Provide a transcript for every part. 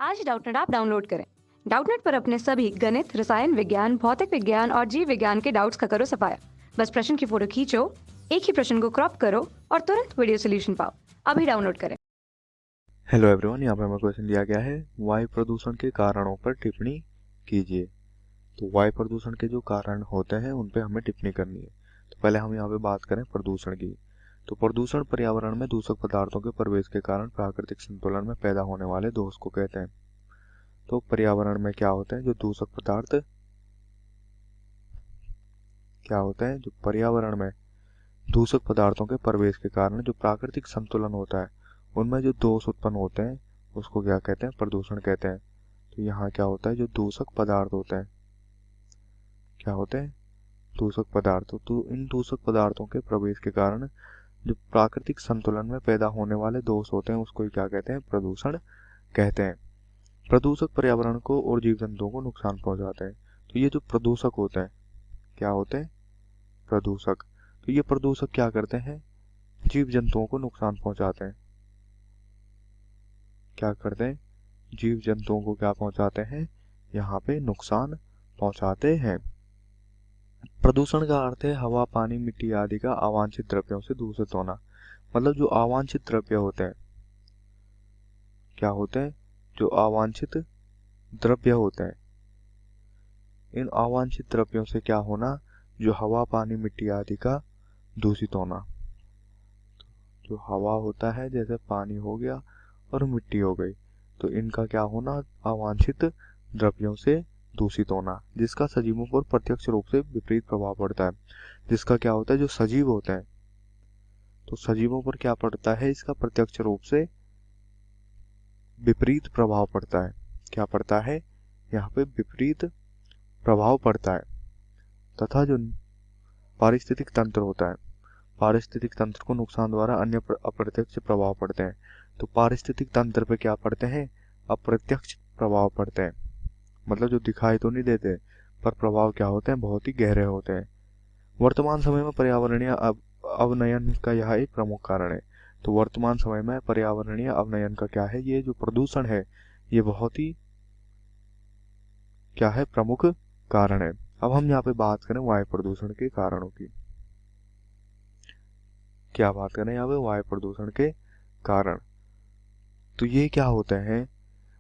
आज Doubtnut app download करें। Doubtnut पर अपने सभी गणित, रसायन विज्ञान, भौतिक विज्ञान और जीव विज्ञान के डाउट्स का करो सफाया। बस प्रश्न की फोटो खींचो, एक ही प्रश्न को क्रॉप करो और तुरंत वीडियो सोल्यूशन पाओ। अभी डाउनलोड करें। हेलो एवरीवन, यहाँ पे हमें क्वेश्चन दिया गया है वायु प्रदूषण के कारणों पर टिप्पणी कीजिए। तो वायु प्रदूषण के जो कारण होते हैं उन पे हमें टिप्पणी करनी है। तो पहले हम यहाँ पे बात करें प्रदूषण की। तो प्रदूषण पर्यावरण में दूषक पदार्थों के प्रवेश के कारण प्राकृतिक संतुलन में पैदा होने वाले दोष को कहते हैं। तो पर्यावरण में क्या होते हैं, जो दूषक पदार्थ क्या होते हैं, जो पर्यावरण में दूषक पदार्थों के प्रवेश के कारण जो प्राकृतिक संतुलन होता है उनमें जो दोष उत्पन्न होते हैं उसको क्या कहते हैं, प्रदूषण कहते हैं। तो यहाँ क्या होता है, जो दूषक पदार्थ होते हैं, क्या होते हैं, दूषक पदार्थ। तो इन दूषक पदार्थों के प्रवेश के कारण जो प्राकृतिक संतुलन में पैदा होने वाले दोष होते हैं उसको क्या कहते हैं, प्रदूषण कहते हैं। प्रदूषक पर्यावरण को और जीव जंतुओं को नुकसान पहुंचाते हैं। तो ये जो प्रदूषक होते हैं, क्या होते हैं, प्रदूषक। तो ये प्रदूषक क्या करते हैं, जीव जंतुओं को नुकसान पहुंचाते हैं। क्या करते हैं, जीव जंतुओं को क्या पहुंचाते हैं, यहाँ पे नुकसान पहुंचाते हैं। प्रदूषण का अर्थ है हवा, पानी, मिट्टी आदि का अवांछित द्रव्यों से दूषित होना। मतलब जो अवांछित द्रव्य होते हैं, क्या होते हैं, जो अवांछित द्रव्य होते हैं, इन अवांछित द्रव्यों से क्या होना, जो हवा, पानी, मिट्टी आदि का दूषित होना। जो हवा होता है, जैसे पानी हो गया और मिट्टी हो गई, तो इनका क्या होना, अवांछित द्रव्यों से दूषित होना, जिसका सजीवों पर प्रत्यक्ष रूप से विपरीत प्रभाव पड़ता है। जिसका क्या होता है, जो सजीव होते हैं, तो सजीवों पर क्या पड़ता है, इसका प्रत्यक्ष रूप से विपरीत प्रभाव पड़ता है। क्या पड़ता है, यहाँ पे विपरीत प्रभाव पड़ता है। तथा जो पारिस्थितिक तंत्र होता है, पारिस्थितिक तंत्र को नुकसान द्वारा अन्य अप्रत्यक्ष प्रभाव पड़ते हैं। तो पारिस्थितिक तंत्र पे क्या पड़ते हैं, अप्रत्यक्ष प्रभाव पड़ते हैं। मतलब जो दिखाई तो नहीं देते पर प्रभाव क्या होते हैं, बहुत ही गहरे होते हैं। वर्तमान समय में पर्यावरणीय अवनयन का यह एक प्रमुख कारण है। तो वर्तमान समय में पर्यावरणीय अवनयन का क्या है, ये जो प्रदूषण है ये बहुत ही क्या है, प्रमुख कारण है। अब हम यहाँ पे बात करें वायु प्रदूषण के कारणों की। क्या बात करें यहाँ पे, वायु प्रदूषण के कारण। तो ये क्या होते हैं,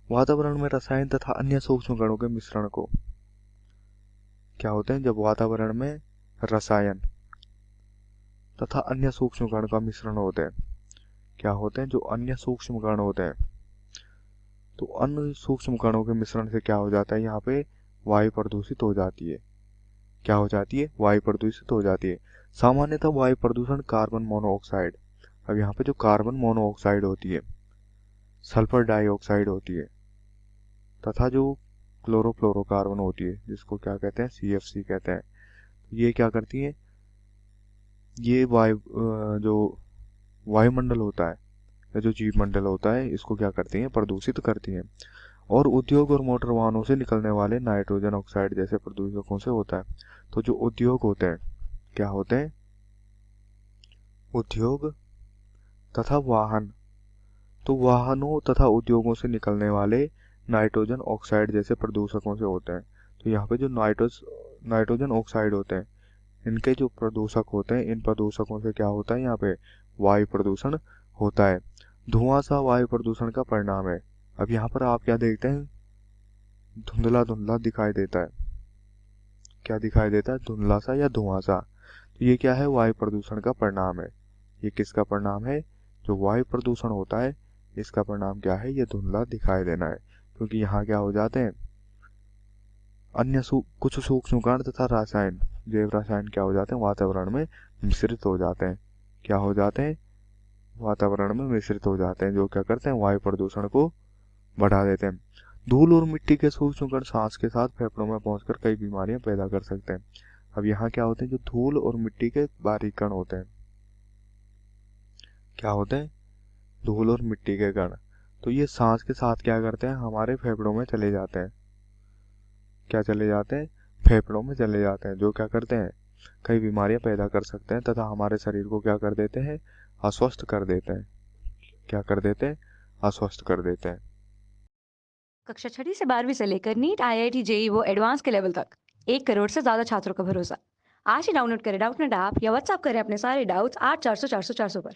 वातावरण में रसायन तथा अन्य सूक्ष्म कणों के मिश्रण को, क्या होते हैं, जब वातावरण में रसायन तथा अन्य सूक्ष्म कण का मिश्रण होते हैं, क्या होते हैं, जो अन्य सूक्ष्म कण होते हैं, तो अन्य सूक्ष्म कणों के मिश्रण से क्या हो जाता है, यहाँ पे वायु प्रदूषित हो जाती है। क्या हो जाती है, वायु प्रदूषित हो जाती है। सामान्यतः वायु प्रदूषण कार्बन मोनोऑक्साइड, अब यहाँ पे जो कार्बन मोनोऑक्साइड होती है, सल्फर डाइऑक्साइड होती है, तथा जो क्लोरोफ्लोरोकार्बन होती है, जिसको क्या कहते हैं, CFC कहते हैं, ये क्या करती है, ये जो वायुमंडल होता है या जो जीव मंडल होता है इसको क्या करती हैं, प्रदूषित करती हैं। और उद्योग और मोटर वाहनों से निकलने वाले नाइट्रोजन ऑक्साइड जैसे प्रदूषकों से होता है। तो जो उद्योग होते हैं, क्या होते हैं, उद्योग तथा वाहन, तो वाहनों तथा उद्योगों से निकलने वाले नाइट्रोजन ऑक्साइड जैसे प्रदूषकों से होते हैं। तो यहाँ पे जो नाइट्रोजन ऑक्साइड होते हैं, इनके जो प्रदूषक होते हैं, इन प्रदूषकों से क्या होता है, यहाँ पे वायु प्रदूषण होता है। धुआं सा वायु प्रदूषण का परिणाम है। अब यहाँ पर आप क्या देखते हैं, धुंधला धुंधला दिखाई देता है। क्या दिखाई देता है, धुंधला सा या धुआं सा। तो ये क्या है, वायु प्रदूषण का परिणाम है। ये किसका परिणाम है, जो वायु प्रदूषण होता है इसका परिणाम क्या है, ये धुंधला दिखाई देना है। क्योंकि यहाँ क्या हो जाते हैं, अन्य कुछ सूक्ष्म कण तथा रसायन, जैव रसायन क्या हो जाते हैं, वातावरण में मिश्रित हो जाते हैं। क्या हो जाते हैं, वातावरण में मिश्रित हो जाते हैं, जो क्या करते हैं, वायु प्रदूषण को बढ़ा देते हैं। धूल और मिट्टी के सूक्ष्म कण सांस के साथ फेफड़ों में पहुंचकर कई बीमारियां पैदा कर सकते हैं। अब यहाँ क्या होते हैं, जो धूल और मिट्टी के बारीक कण होते हैं, क्या होते हैं, धूल और मिट्टी के कण, तो ये सांस के साथ क्या करते हैं, हमारे फेफड़ों में चले जाते हैं। क्या चले जाते हैं, फेफड़ों में चले जाते हैं, जो क्या करते हैं, कई बीमारियां पैदा कर सकते हैं तथा हमारे शरीर को क्या कर देते हैं, अस्वस्थ कर देते हैं। क्या कर देते हैं, अस्वस्थ कर देते हैं। कक्षा 6वीं से 12वीं से लेकर नीट, आईआईटी, जेई वो एडवांस के लेवल तक 1 करोड़ से ज्यादा छात्रों का भरोसा। आज ही डाउनलोड करें डाउटनेट ऐप या व्हाट्सएप करें अपने सारे डाउट्स 8400 400 400 पर।